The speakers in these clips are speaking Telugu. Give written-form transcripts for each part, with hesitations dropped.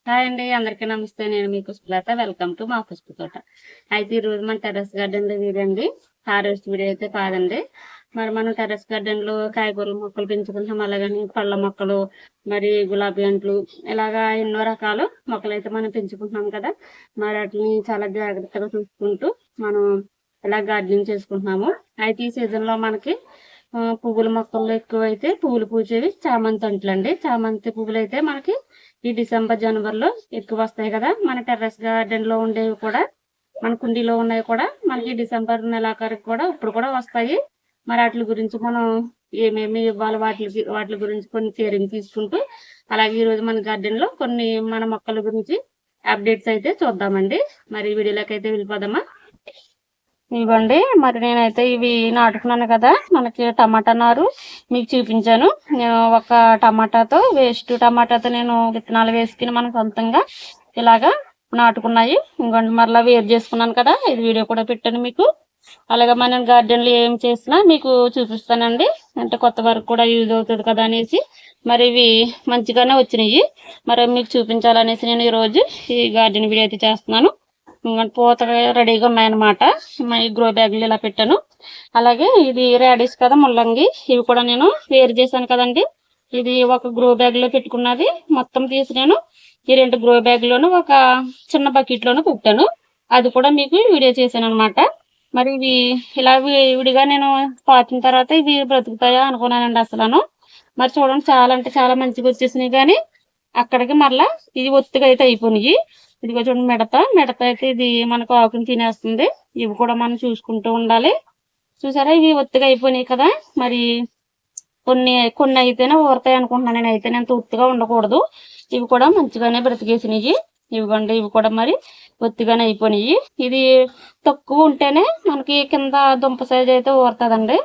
హాయ్ అండి. అందరికీ నమస్తే. నేను మీ పుష్పలత. వెల్కమ్ టు మా పుష్ప తోట. అయితే ఈరోజు మన టెర్రస్ గార్డెన్లో వీడండి. హార్వెస్ట్ వీడియో అయితే కాదండి. మరి మనం టెర్రస్ గార్డెన్లో కాయగూరల మొక్కలు పెంచుకుంటాం. అలాగని పళ్ళ మొక్కలు, మరి గులాబీ అంట్లు, ఇలాగా ఎన్నో రకాల మొక్కలు అయితే మనం పెంచుకుంటున్నాం కదా. మరి వాటిని చాలా జాగ్రత్తగా చూసుకుంటూ మనం ఇలా గార్డెనింగ్ చేసుకుంటున్నాము. అయితే ఈ సీజన్లో మనకి పువ్వుల మొక్కల్లో ఎక్కువ అయితే పువ్వులు పూచేవి చామంతి అంట్లండి. చామంతి పువ్వులు అయితే మనకి ఈ డిసెంబర్ జనవరిలో ఎక్కువ వస్తాయి కదా. మన టెర్రస్ గార్డెన్ లో ఉండేవి కూడా, మన కుండీలో ఉన్నవి కూడా మనకి డిసెంబర్ నెలాఖరికి కూడా ఇప్పుడు కూడా వస్తాయి. మరి వాటి గురించి మనం ఏమేమి ఇవ్వాలి, వాటి గురించి కొన్ని కేరింగ్ తీసుకుంటూ, అలాగే ఈరోజు మన గార్డెన్ లో కొన్ని మన మొక్కల గురించి అప్డేట్స్ అయితే చూద్దామండి. మరి వీడియోలోకి అయితే వెళ్ళిపోదామా. ఇవ్వండి, మరి నేనైతే ఇవి నాటుకున్నాను కదా. మనకి టమాటా నారు మీకు చూపించాను. నేను ఒక టమాటాతో నేను విత్తనాలు వేసుకుని మన సొంతంగా ఇలాగా నాటుకున్నాయి. ఇంకోటి మరలా వేరు చేసుకున్నాను కదా, ఇది వీడియో కూడా పెట్టాను మీకు. అలాగే మన గార్డెన్లో ఏం చేసినా మీకు చూపిస్తానండి. అంటే కొత్త వరకు కూడా యూజ్ అవుతుంది కదా అనేసి మరి ఇవి మంచిగానే వచ్చినాయి. మరి మీకు చూపించాలనేసి నేను ఈరోజు ఈ గార్డెన్ వీడియో అయితే చేస్తున్నాను. పూత రెడీగా ఉన్నాయన్నమాట. ఈ గ్రో బ్యాగ్లు ఇలా పెట్టాను. అలాగే ఇది రాడిష్ కదా, ముల్లంగి, ఇవి కూడా నేను వేరు చేశాను కదండి. ఇది ఒక గ్రో బ్యాగ్ లో పెట్టుకున్నది మొత్తం తీసి నేను ఈ 2 గ్రో బ్యాగ్ లోను ఒక చిన్న బకెట్ లోను పెట్టాను. అది కూడా మీకు వీడియో చేశాను అనమాట. మరి ఇవి ఇలా విడిగా నేను పాతిన తర్వాత ఇవి బ్రతుకుతాయా అనుకున్నానండి అసలు. మరి చూడండి, చాలా అంటే చాలా మంచిగా వచ్చేసినాయి. కానీ అక్కడికి మరలా ఇది ఒత్తిగా అయితే అయిపోయినాయి. ఇదిగో చూడండి, మిడత అయితే ఇది మనకు ఆకుని తినేస్తుంది. ఇవి కూడా మనం చూసుకుంటూ ఉండాలి. చూసారా, ఇవి ఒత్తిగా అయిపోయినాయి కదా. మరి కొన్ని కొన్ని అయితేనే ఊరతాయి అనుకుంటున్నాను. నేను అయితే నేను ఒత్తిగా ఉండకూడదు. ఇవి కూడా మంచిగానే బ్రతికేసినాయి. ఇవ్వండి, ఇవి కూడా మరి ఒత్తిగానే అయిపోయినాయి. ఇది తక్కువ ఉంటేనే మనకి కింద దుంప సైజ్ అయితే ఊరుతుందండి.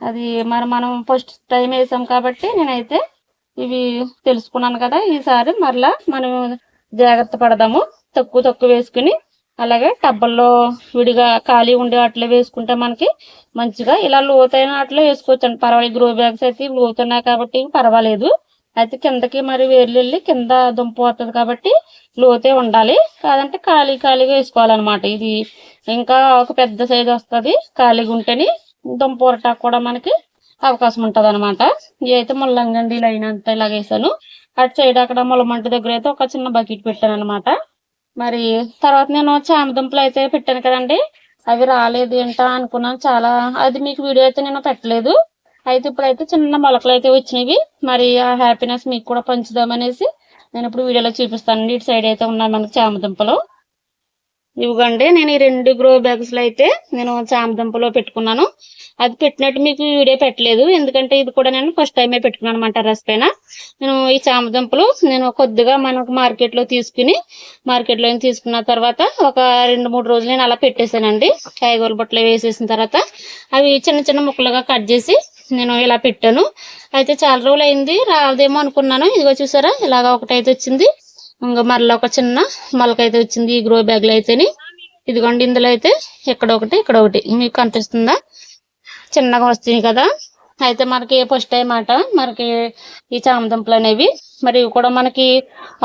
అది మరి మనం ఫస్ట్ టైం వేసాం కాబట్టి నేనైతే ఇవి తెలుసుకున్నాను కదా. ఈసారి మరలా మనం జాగ్రత్త పడదాము. తక్కువ వేసుకుని అలాగే టబ్బల్లో విడిగా ఖాళీ ఉండే వాటిలో వేసుకుంటే మనకి మంచిగా ఇలా లోతైన వాటిలో వేసుకోవచ్చండి. పర్వాలేదు, గ్రో బ్యాగ్స్ అయితే లోతున్నాయి కాబట్టి పర్వాలేదు. అయితే కిందకి మరి వేర్లు వెళ్ళి కింద దుంప వస్తుంది కాబట్టి లోతే ఉండాలి. కాదంటే ఖాళీగా వేసుకోవాలన్నమాట. ఇది ఇంకా ఒక పెద్ద సైజు వస్తుంది. ఖాళీగా ఉంటేనే దుంప ఊరటానికి కూడా మనకి అవకాశం ఉంటుంది అనమాట. ఇవి అయితే ముల్లంగండి లైన్ అంతా ఇలా వేసాను. అటు సైడ్ అక్కడ ముల్లమంటి దగ్గర అయితే ఒక చిన్న బకెట్ పెట్టాను అనమాట. మరి తర్వాత నేను చామదుంపలు అయితే పెట్టాను కదండి, అవి రాలేదు ఏంటా అనుకున్నాను చాలా. అది మీకు వీడియో అయితే నేను పెట్టలేదు. అయితే ఇప్పుడైతే చిన్న మొలకలు అయితే వచ్చినవి. మరి ఆ హ్యాపీనెస్ మీకు కూడా పంచుదామనేసి నేను ఇప్పుడు వీడియోలో చూపిస్తాను. ఇటు సైడ్ అయితే ఉన్నాయి మనకి చామదుంపలు. ఇవ్వండి, నేను ఈ 2 గ్రో బ్యాగ్స్ లో అయితే నేను చామదుంపలో పెట్టుకున్నాను. అది పెట్టినట్టు మీకు వీడియో పెట్టలేదు, ఎందుకంటే ఇది కూడా నేను ఫస్ట్ టైమే పెట్టుకున్నాను అనమాట టెర్రస్ పైన. నేను ఈ చామదుంపలు నేను కొద్దిగా మనకు మార్కెట్లో తీసుకున్న తర్వాత ఒక 2-3 రోజులు నేను అలా పెట్టేశానండి. కాయగూరల బుట్టలో వేసేసిన తర్వాత అవి చిన్న చిన్న ముక్కలుగా కట్ చేసి నేను ఇలా పెట్టాను. అయితే చాలా రోజులు అయింది, రాదేమో అనుకున్నాను. ఇదిగో చూసారా, ఇలాగా ఒకటైతే వచ్చింది. ఇంకా మరలా ఒక చిన్న మొలకైతే వచ్చింది ఈ గ్రో బ్యాగ్ లో అయితేని. ఇదిగోండి, ఇందులో అయితే ఇక్కడ ఒకటి మీకు కనిపిస్తుందా, చిన్నగా వస్తాయి కదా. అయితే మనకి ఫస్ట్ టైం మాట మనకి ఈ చామదుంపలు అనేవి. మరి ఇవి కూడా మనకి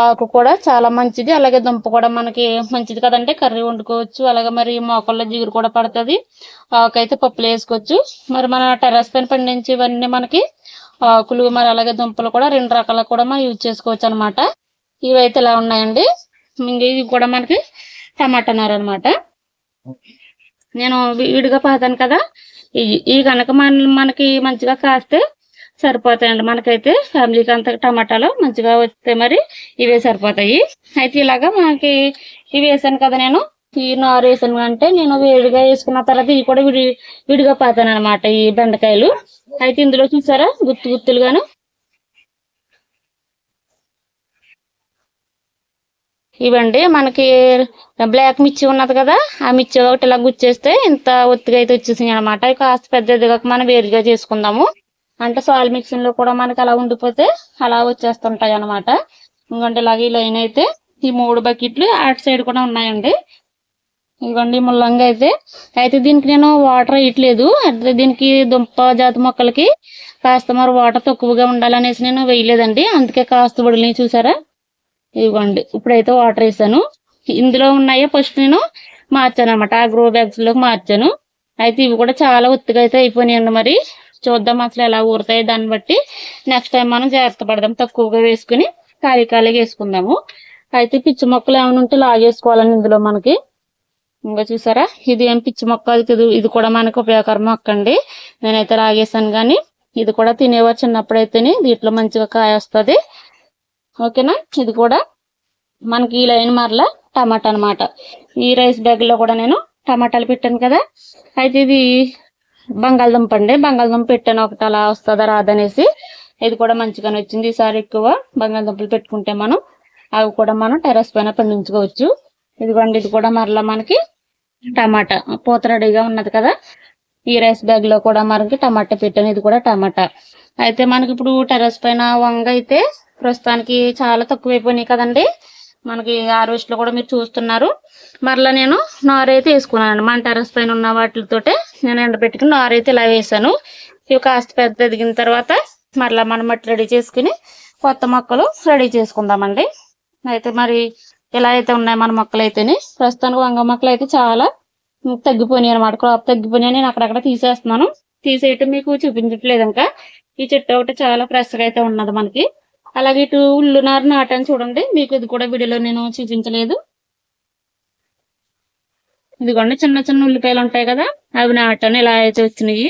ఆకు కూడా చాలా మంచిది, అలాగే దుంప కూడా మనకి మంచిది కదండి. కర్రీ వండుకోవచ్చు. అలాగే మరి మోకాళ్ళలో జిగురు కూడా పడుతుంది. ఆకు అయితే పప్పులు వేసుకోవచ్చు. మరి మన టెర్రస్ పైన పండించి ఇవన్నీ మనకి ఆకులు, మరి అలాగే దుంపలు కూడా 2 రకాల కూడా మనం యూజ్ చేసుకోవచ్చు అనమాట. ఇవైతే ఇలా ఉన్నాయండి. ఇవి కూడా మనకి టమాటా నారు అనమాట. నేను విడిగా పాతాను కదా. ఇవి కనుక మనకి మంచిగా కాస్తే సరిపోతాయండి. మనకైతే ఫ్యామిలీకి అంత టమాటాలు మంచిగా వస్తే మరి ఇవే సరిపోతాయి. అయితే ఇలాగా మనకి ఇవి వేసాను కదా, నేను ఈ నారు వేసాను అంటే నేను వేడిగా వేసుకున్న తర్వాత ఇవి కూడా విడిగా పాతాను అనమాట. ఈ బెండకాయలు అయితే ఇందులో చూసారా గుత్తులుగాను. ఇవండి, మనకి బ్లాక్ మిర్చి ఉన్నది కదా, ఆ మిర్చి ఒకటి ఇలా గుచ్చేస్తే ఇంత ఒత్తిగా అయితే వచ్చేసింది అనమాట. కాస్త పెద్దదిగా మనం వేరుగా చేసుకుందాము. అంటే సాల్ మిక్సింగ్ లో కూడా మనకి అలా ఉండిపోతే అలా వచ్చేస్తుంటాయి అనమాట. ఇంకంటే ఇలాగ ఈ లైన్ అయితే ఈ 3 బకెట్లు అటు సైడ్ కూడా ఉన్నాయండి. ఇంకోండి ముల్లంగా అయితే దీనికి నేను వాటర్ వేయట్లేదు. అంటే దీనికి దుంప జాతి మొక్కలకి కాస్త మరి వాటర్ తక్కువగా ఉండాలనేసి నేను వేయలేదండి. అందుకే కాస్త బడిని చూసారా. ఇవ్వండి ఇప్పుడైతే వాటర్ వేసాను. ఇందులో ఉన్నాయో ఫస్ట్ నేను మార్చాను అనమాట, ఆ గ్రో బ్యాగ్స్ లోకి మార్చాను. అయితే ఇవి కూడా చాలా ఒత్తిగా అయితే అయిపోయినాయండి. మరి చూద్దాం అసలు ఎలా ఊరుతాయి, దాన్ని బట్టి నెక్స్ట్ టైం మనం జాగ్రత్త పడదాం, తక్కువగా వేసుకుని ఖాళీగా వేసుకుందాము. అయితే పిచ్చి మొక్కలు ఏమైనా ఉంటే లాగేసుకోవాలని ఇందులో మనకి. ఇంకా చూసారా, ఇది ఏం పిచ్చి మొక్క, ఇది కూడా మనకు ఉపయోగకర మొక్క అండి. నేనైతే లాగేసాను, కానీ ఇది కూడా తినేవారు చిన్నప్పుడైతేనే. దీంట్లో మంచిగా కాయ వస్తుంది. ఓకేనా, ఇది కూడా మనకి ఈ లైన్ మరలా టమాటా అనమాట. ఈ రైస్ బ్యాగ్ లో కూడా నేను టమాటాలు పెట్టాను కదా. అయితే ఇది బంగాళదుంప అండి, బంగాళదుంప పెట్టాను, ఒకటి అలా వస్తుందా రాదనేసి. ఇది కూడా మంచిగానే వచ్చింది. ఈసారి ఎక్కువ బంగాళదుంపలు పెట్టుకుంటే మనం అవి కూడా మనం టెర్రస్ పైన పండించుకోవచ్చు. ఇదిగోండి, ఇది కూడా మరలా మనకి టమాటా పూత రెడీగా ఉన్నది కదా. ఈ రైస్ బ్యాగ్ లో కూడా మనకి టమాటా పెట్టాను, ఇది కూడా టమాటా. అయితే మనకి ఇప్పుడు టెర్రస్ పైన వంగ అయితే ప్రస్తుతానికి చాలా తక్కువైపోయినాయి కదండి. మనకి హార్వెస్ట్ లో కూడా మీరు చూస్తున్నారు. మరలా నేను నారైతే వేసుకున్నాను. మన టెర్రస్ పైన ఉన్న వాటితోటే నేను ఎండబెట్టుకుని నారైతే ఇలా వేసాను. ఇవి కాస్త పెద్ద ఎదిగిన తర్వాత మరలా మనం మట్టి రెడీ చేసుకుని కొత్త మొక్కలు రెడీ చేసుకుందామండి. అయితే మరి ఇలా అయితే ఉన్నాయి మన మొక్కలు అయితేనే. ప్రస్తుతానికి వంగ మొక్కలు అయితే చాలా తగ్గిపోయినాయి అనమాట, క్రాప్ తగ్గిపోయినాయి. నేను అక్కడక్కడ తీసేస్తున్నాను, తీసేయటం మీకు చూపించట్లేదు. ఇంకా ఈ చెట్టు ఒకటి చాలా ఫ్రెష్ గా అయితే ఉన్నది మనకి. అలాగే ఇటు ఉల్లునారు నాటాను చూడండి, మీకు ఇది కూడా వీడియోలో నేను చూపించలేదు. ఇదిగోండి, చిన్న చిన్న ఉల్లిపాయలు ఉంటాయి కదా, అవి నాటాను, ఇలా అయితే వచ్చినాయి.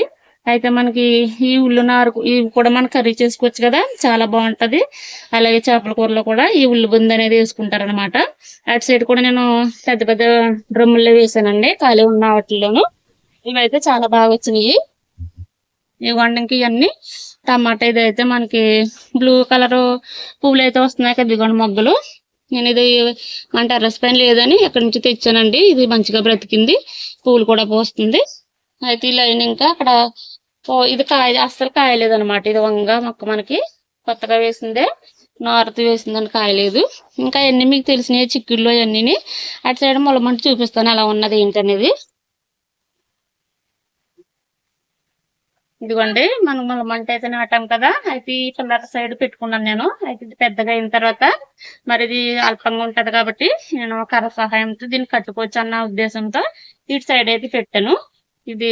అయితే మనకి ఈ ఉల్లునారు ఇవి కూడా మనం కర్రీ చేసుకోవచ్చు కదా, చాలా బాగుంటది. అలాగే చేపల కూరలో కూడా ఈ ఉల్లి బుంది అనేది వేసుకుంటారు అనమాట. అటు సైడ్ కూడా నేను పెద్ద పెద్ద డ్రమ్ముల్లో వేసానండి, ఖాళీ ఉన్న వాటిల్లోనూ. ఇవైతే చాలా బాగా వచ్చినాయి. ఇవ్వండి, ఇంక ఇవన్నీ టమాటా. ఇది అయితే మనకి బ్లూ కలర్ పువ్వులు అయితే వస్తున్నాయి కదా, ఇదిగోండి మొగ్గలు. నేను ఇది మన టెర్రస్ పైన లేదని ఎక్కడి నుంచి తెచ్చానండి. ఇది మంచిగా బ్రతికింది, పువ్వులు కూడా పోస్తుంది. అయితే ఈ లైన్ ఇంకా అక్కడ ఇది కాయ అస్సలు కాయలేదు అనమాట. ఇది వంగ మొక్క మనకి కొత్తగా వేసిందే, నారుతూ వేసిందని కాయలేదు. ఇంకా అన్ని మీకు తెలిసినవి చిక్కుళ్ళు అన్నీ. అటు సైడ్ మొలమంట చూపిస్తాను ఎలా ఉన్నది ఏంటనేది. ఇదిగోండి, మనం మంట అయితే నాటాం కదా. అయితే ఈ పిల్లల సైడ్ పెట్టుకున్నాను నేను. అయితే ఇది పెద్దగా అయిన తర్వాత మరి ఇది అల్పంగా ఉంటది కాబట్టి నేను కర్ర సహాయంతో దీన్ని కట్టుకోవచ్చు అన్న ఉద్దేశంతో ఇటు సైడ్ అయితే పెట్టాను. ఇది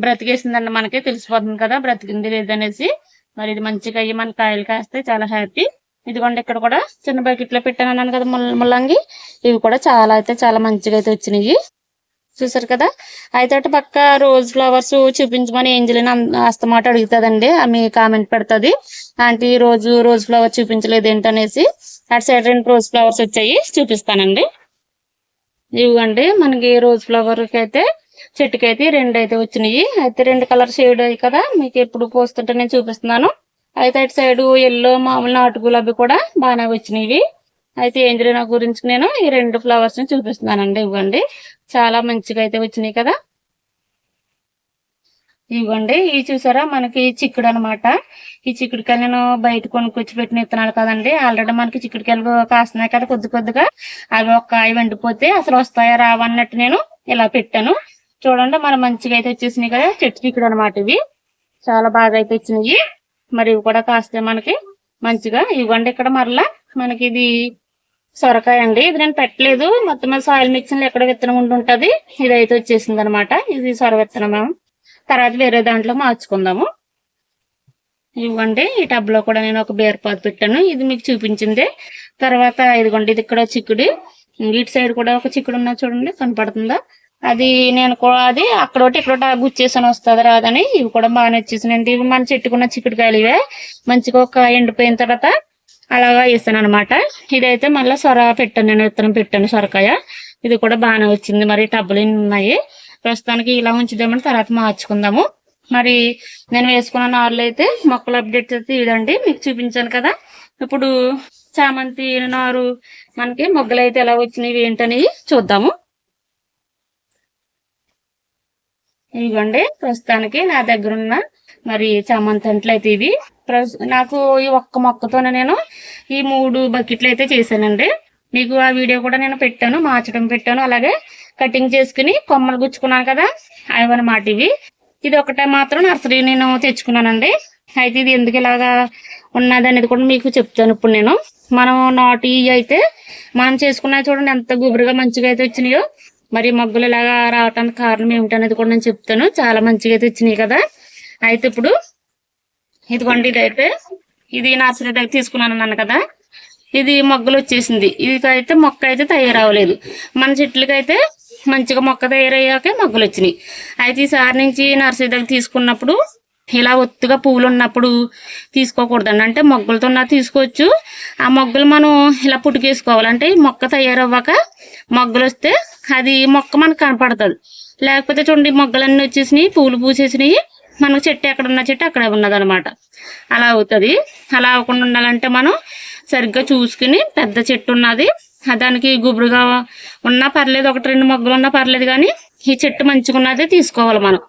బ్రతికేసిందండి, మనకే తెలిసిపోతుంది కదా బ్రతికింది లేదనేసి. మరి ఇది మంచిగా అయ్యి మన కాయలు కాస్తే చాలా హ్యాపీ. ఇదిగోండి, ఇక్కడ కూడా చిన్న బకెట్ లో పెట్టాను అన్నాను కదా ముల్లంగి. ఇవి కూడా చాలా మంచిగా అయితే వచ్చినాయి, చూసారు కదా. అయితే అటు పక్క రోజ్ ఫ్లవర్స్ చూపించమని ఏంజలిని అస్తమాట అడుగుతుందండి, ఆమె కామెంట్ పెడుతుంది, ఆంటీ రోజ్ ఫ్లవర్ చూపించలేదు ఏంటనేసి. అటు సైడ్ 2 రోజ్ ఫ్లవర్స్ వచ్చాయి, చూపిస్తానండి. ఇవ్వండి, మనకి రోజ్ ఫ్లవర్ కి అయితే చెట్టుకి అయితే 2 అయితే వచ్చినాయి. అయితే 2 కలర్ షేడ్ అయ్యి కదా, మీకు ఎప్పుడు పోస్తుంటే నేను చూపిస్తున్నాను. అయితే అటు సైడ్ ఎల్లో మామూలు నాటు గులాబీ కూడా బాగానే వచ్చినాయి. అయితే ఏంజలినా గురించి నేను ఈ 2 ఫ్లవర్స్ ని చూపిస్తున్నానండి. ఇవ్వండి, చాలా మంచిగా అయితే వచ్చినాయి కదా. ఇవ్వండి, ఇవి చూసారా మనకి చిక్కుడు అనమాట. ఈ చిక్కుడుకాయలు నేను బయట కొనుక్కొచ్చి పెట్టిన విత్తనాలు కదండి. ఆల్రెడీ మనకి చిక్కుడుకాయలు కాస్తున్నాయి కదా కొద్ది. అవి ఒక కాయ వండిపోతే అసలు వస్తాయా రావన్నట్టు నేను ఇలా పెట్టాను. చూడండి, మన మంచిగా అయితే వచ్చేసినాయి కదా, చెట్టు చిక్కుడు అనమాట. ఇవి చాలా బాగా అయితే వచ్చినాయి. మరి ఇవి కూడా కాస్తాయి మనకి మంచిగా. ఇవ్వండి, ఇక్కడ మరలా మనకి ఇది సొరకాయ అండి. ఇది నేను పెట్టలేదు, మొత్తం సాయిల్ మిక్సింగ్ లో ఎక్కడ విత్తనం ఉంటుంటది. ఇది అయితే వచ్చేసింది అనమాట. ఇది సొర విత్తనం, తర్వాత వేరే దాంట్లో మార్చుకుందాము. ఇవ్వండి, ఈ టబ్ లో కూడా నేను ఒక బీరపాదు పెట్టాను, ఇది మీకు చూపించింది. తర్వాత ఇదిగోండి, ఇది ఇక్కడ చిక్కుడు, ఇటు సైడ్ కూడా ఒక చిక్కుడు ఉన్నా చూడండి, కనపడుతుందా. అది నేను కూడా అది అక్కడోటి ఇక్కడ గుచ్చేసాను, వస్తుంది రాదని. ఇవి కూడా బాగానే వచ్చేసినాయండి. ఇవి మన చెట్టుకున్న చిక్కుడుకాయలు ఇవే. మంచిగా ఒక ఎండిపోయిన తర్వాత అలాగా వేసాను అనమాట. ఇదైతే మళ్ళీ సొర పెట్టాను, నేను విత్తనం పెట్టాను సొరకాయ. ఇది కూడా బాగానే వచ్చింది. మరి టబ్బులు ఉన్నాయి, ప్రస్తుతానికి ఇలా ఉంచుదామని తర్వాత మార్చుకుందాము. మరి నేను వేసుకున్న నారులు అయితే మొక్కలు అప్డేట్ అయితే ఇదండి, మీకు చూపించాను కదా. ఇప్పుడు చామంతి నారు మనకి మొగ్గలు అయితే ఎలా వచ్చినాయి ఏంటని చూద్దాము. ఇవ్వండి, ప్రస్తుతానికి నా దగ్గర ఉన్న మరి చామంతి అంట్లు అయితే ఇవి. నాకు ఈ ఒక్క మొక్కతోనే నేను ఈ 3 బకెట్లు అయితే చేశానండి. మీకు ఆ వీడియో కూడా నేను పెట్టాను, మార్చడం పెట్టాను. అలాగే కటింగ్ చేసుకుని కొమ్మలు గుచ్చుకున్నాను కదా, అవన్నమాట ఇవి. ఇది ఒకటే మాత్రం నర్సరీ నేను తెచ్చుకున్నానండి. అయితే ఇది ఎందుకు ఇలాగా ఉన్నది అనేది కూడా మీకు చెప్తాను. ఇప్పుడు నేను మనం నాటు అయితే మనం చేసుకున్నా చూడండి ఎంత గుబురుగా మంచిగా అయితే వచ్చినాయో. మరి మొగ్గలు ఇలాగా రావటానికి కారణం ఏమిటనేది కూడా నేను చెప్తాను. చాలా మంచిగా అయితే వచ్చినాయి కదా. అయితే ఇప్పుడు ఇదిగోండి, ఇది నర్సరీ దగ్గర తీసుకున్నాను అన్నాను కదా. ఇది మొగ్గలు వచ్చేసింది. ఇది అయితే మొక్క అయితే తయారవ్వలేదు. మన చెట్లకైతే మంచిగా మొక్క తయారయ్యాకే మొగ్గలు వచ్చినాయి. అయితే ఈసారి నుంచి నర్సరీ దగ్గర తీసుకున్నప్పుడు ఇలా ఒత్తుగా పువ్వులు ఉన్నప్పుడు తీసుకోకూడదండి. అంటే మొగ్గలతో తీసుకోవచ్చు. ఆ మొగ్గలు మనం ఇలా పుట్టుకేసుకోవాలి. అంటే మొక్క తయారవ్వక మొగ్గలు వస్తే అది మొక్క మనకు కనపడుతుంది. లేకపోతే చూడండి మొగ్గలన్నీ వచ్చేసినాయి, పువ్వులు పూసేసినాయి, మనకు చెట్టు ఎక్కడ ఉన్న చెట్టు అక్కడే ఉన్నది అనమాట. అలా అవుతుంది. అలా అవ్వకుండా ఉండాలంటే మనం సరిగ్గా చూసుకుని పెద్ద చెట్టు ఉన్నది దానికి గుబురుగా ఉన్నా పర్లేదు, 1-2 మొగ్గలు ఉన్నా పర్లేదు, కానీ ఈ చెట్టు మంచిగా ఉన్నది తీసుకోవాలి మనం.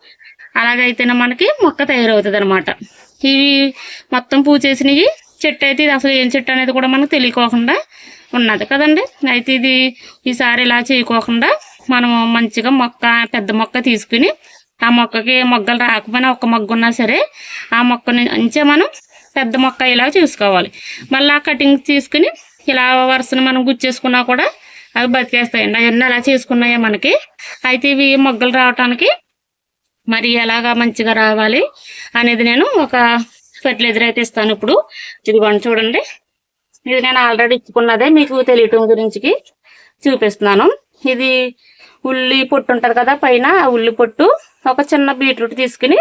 అలాగైతేనే మనకి మొక్క తయారవుతుంది అనమాట. ఇవి మొత్తం పూచేసినవి చెట్టు అయితే ఇది అసలు ఏం చెట్టు అనేది కూడా మనకు తెలియకోకుండా ఉన్నది కదండి. అయితే ఇది ఈసారి ఇలా చేయకోకుండా మనం మంచిగా మొక్క పెద్ద మొక్క తీసుకుని ఆ మొక్కకి మొగ్గలు రాకపోయినా ఒక మొగ్గ ఉన్నా సరే ఆ మొక్క నుంచే మనం పెద్ద మొక్క ఇలా చూసుకోవాలి. మళ్ళీ ఆ కటింగ్ తీసుకుని ఇలా వరుసను మనం గుచ్చేసుకున్నా కూడా అవి బతికేస్తాయండి. అవన్నీ అలా చేసుకున్నాయో మనకి. అయితే ఇవి మొగ్గలు రావటానికి మరి ఎలాగా మంచిగా రావాలి అనేది నేను ఒక ఫెర్టిలైజర్ అయితే ఇస్తాను. ఇప్పుడు ఇదిగోండి చూడండి, ఇది నేను ఆల్రెడీ ఇచ్చుకున్నదే, మీకు తెలియటం గురించి చూపిస్తున్నాను. ఇది ఉల్లి పొట్టు ఉంటుంది కదా పైన, ఆ ఉల్లి పొట్టు ఒక చిన్న బీట్రూట్ తీసుకుని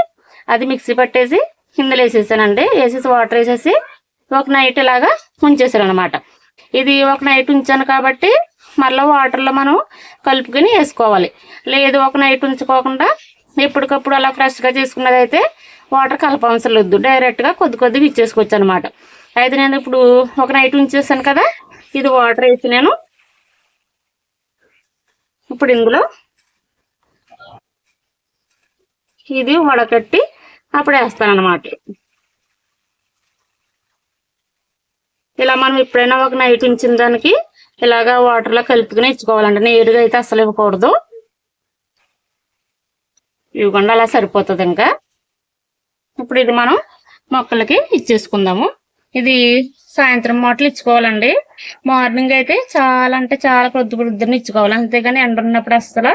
అది మిక్సీ పట్టేసి కిందలు వేసేసానండి. వేసేసి వాటర్ వేసేసి ఒక నైట్ ఇలాగా ఉంచేసాను అనమాట. ఇది ఒక నైట్ ఉంచాను కాబట్టి మళ్ళీ వాటర్లో మనం కలుపుకొని వేసుకోవాలి. లేదు ఒక నైట్ ఉంచుకోకుండా ఎప్పటికప్పుడు అలా ఫ్రెష్గా చేసుకున్నది అయితే వాటర్ కలపవసరం లేదు, డైరెక్ట్గా కొద్దిగా ఇచ్చేసుకోవచ్చు అనమాట. అయితే నేను ఇప్పుడు ఒక నైట్ ఉంచేసాను కదా, ఇది వాటర్ వేసి నేను ఇప్పుడు ఇందులో ఇది వడకట్టి అప్పుడు వేస్తాను అనమాట. ఇలా మనం ఎప్పుడైనా ఒక నైట్ ఉంచిన దానికి ఇలాగా వాటర్లో కలుపుకుని ఇచ్చుకోవాలండి. నేరుగా అయితే అసలు ఇవ్వకూడదు. ఇవ్వకుండా అలా సరిపోతుంది. ఇంకా ఇప్పుడు ఇది మనం మొక్కలకి ఇచ్చేసుకుందాము. ఇది సాయంత్రం మాటలు ఇచ్చుకోవాలండి. మార్నింగ్ అయితే చాలా అంటే చాలా పొద్దున్న ఇచ్చుకోవాలి. అంతేగాని ఎండ ఉన్నప్పుడు అసలు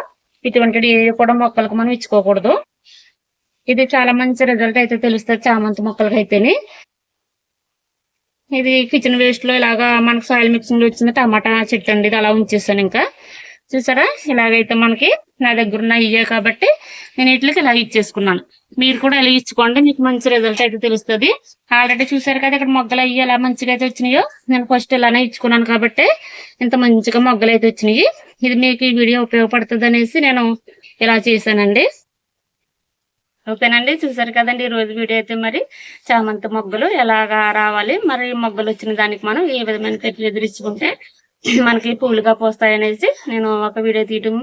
ఇటువంటివి కూడా మొక్కలకు మనం ఇచ్చుకోకూడదు. ఇది చాలా మంచి రిజల్ట్ అయితే తెలుస్తుంది చామంతి మొక్కలకి అయితేనే. ఇది కిచెన్ వేస్ట్ లో ఇలాగా మనకు సాయిల్ మిక్సింగ్ లో వచ్చింది టమాటా చెట్టు అండి. ఇది అలా ఉంచేస్తాను. ఇంకా చూసారా, ఇలాగైతే మనకి నా దగ్గర ఉన్న ఇయ్యే కాబట్టి నేను వీటికి ఇలా ఇచ్చేసుకున్నాను. మీరు కూడా ఇలా ఇచ్చుకోండి, మీకు మంచి రిజల్ట్ అయితే తెలుస్తుంది. ఆల్రెడీ చూసారు కదా ఇక్కడ మొగ్గలు అయ్యి ఎలా మంచిగా అయితే వచ్చినాయో. నేను ఫస్ట్ ఇలానే ఇచ్చుకున్నాను కాబట్టి ఇంత మంచిగా మొగ్గలు అయితే వచ్చినాయి. ఇది మీకు ఈ వీడియో ఉపయోగపడుతుంది అనేసి నేను ఇలా చేశానండి. ఓకేనండి, చూసారు కదండి ఈ రోజు వీడియో అయితే. మరి చామంతి మొగ్గలు ఎలాగా రావాలి, మరి మొగ్గలు వచ్చిన దానికి మనం ఏ విధమైన ఫెర్టిలైజర్ ఇచ్చుకుంటే మనకి పూలుగా పోస్తాయి అనేసి నేను ఒక వీడియో తీయడం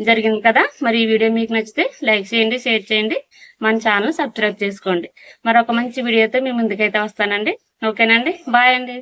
జరిగింది కదా. మరి ఈ వీడియో మీకు నచ్చితే లైక్ చేయండి, షేర్ చేయండి, మన ఛానల్ సబ్స్క్రైబ్ చేసుకోండి. మరొక మంచి వీడియోతో మీ ముందుకైతే వస్తానండి. ఓకేనండి, బాయ్ అండి.